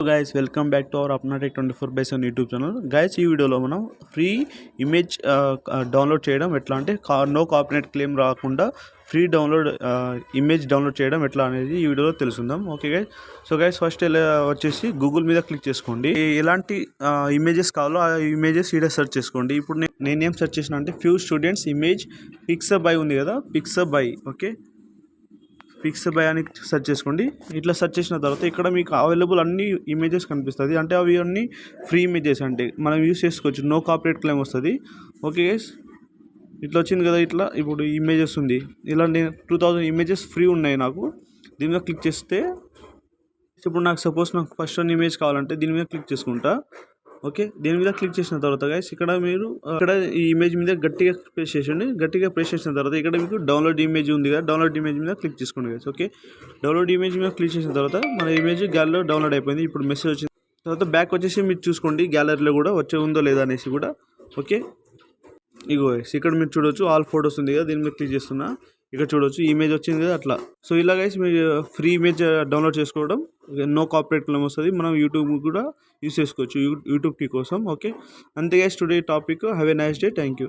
Guys welcome back to our Apnatech 24/7 YouTube channel. Guys ఈ వీడియోలో మనం ఫ్రీ ఇమేజ్ డౌన్లోడ్ చేయడం ఎట్లా అంటే నో కాపీరైట్ క్లెయిమ్ రాకుండా ఫ్రీ ఇమేజ్ డౌన్లోడ్ చేయడం ఎట్లా అనేది ఈ వీడియోలో తెలుసుకుందాం. Okay guys. So guys first వచ్చేసి గూగుల్ మీద క్లిక్ చేసుకోండి. ఎలాంటి ఇమేజెస్ కావాలో ఆ ఇమేజెస్ ఇక్కడ సెర్చ్ చేసుకోండి. ఇప్పుడు నేను ఏం సెర్చ్ చేసిన అంటే ఫ్యూ స్టూడెంట్స్ ఇమేజ్ పిక్సబై ఉంది కదా, పిక్సబై. ఓకే, పిక్సబై అని సెర్చ్ చేసుకోండి. ఇట్లా సెర్చ్ చేసిన తర్వాత ఇక్కడ మీకు అవైలబుల్ అన్ని ఇమేజెస్ కనిపిస్తుంది. అంటే అవి అన్నీ ఫ్రీ ఇమేజెస్, అంటే మనం యూస్ చేసుకోవచ్చు, నో కాపీరైట్ క్లెయిమ్ వస్తుంది. ఓకే గైస్, ఇట్లా వచ్చింది కదా. ఇట్లా ఇప్పుడు ఇమేజెస్ ఉంది, ఇలా నేను 2000 ఇమేజెస్ ఫ్రీ ఉన్నాయి నాకు. దీని మీద క్లిక్ చేస్తే ఇప్పుడు నాకు ఫస్ట్ వన్ ఇమేజ్ కావాలంటే దీని మీద క్లిక్ చేసుకుంటా. ఓకే, దీని మీద క్లిక్ చేసిన తర్వాత గైస్ ఇక్కడ మీరు ఈ ఇమేజ్ మీద గట్టిగా ప్రెస్ చేయండి. గట్టిగా ప్రెస్ చేసిన తర్వాత ఇక్కడ మీకు డౌన్లోడ్ ఇమేజ్ ఉంది కదా, డౌన్లోడ్ ఇమేజ్ మీద క్లిక్ చేసుకోండి గైస్. ఓకే, డౌన్లోడ్ ఇమేజ్ మీద క్లిక్ చేసిన తర్వాత మన ఇమేజ్ గ్యాలరీలో డౌన్లోడ్ అయిపోయింది. ఇప్పుడు మెసేజ్ వచ్చిన తర్వాత బ్యాక్ వచ్చేసి మీరు చూసుకోండి గ్యాలరీలో కూడా ఉందో లేదా అనేసి కూడా. ఓకే, ఇగో ఇక్కడ మీరు చూడొచ్చు ఆల్ ఫొటోస్ ఉంది కదా, దీని మీద క్లిక్ చేస్తున్నా. ఇక్కడ చూడొచ్చు ఇమేజ్ వచ్చింది కదా అట్లా. సో ఇలా గైస్ మీరు ఫ్రీ ఇమేజ్ డౌన్లోడ్ చేసుకోవడం, నో కాపీరైట్ క్లెయిమ్ వస్తుంది. మనం యూట్యూబ్ కూడా యూస్ చేసుకోవచ్చు యూట్యూబ్కి కోసం. ఓకే, అంతే guys today topic. Have a nice day. Thank you.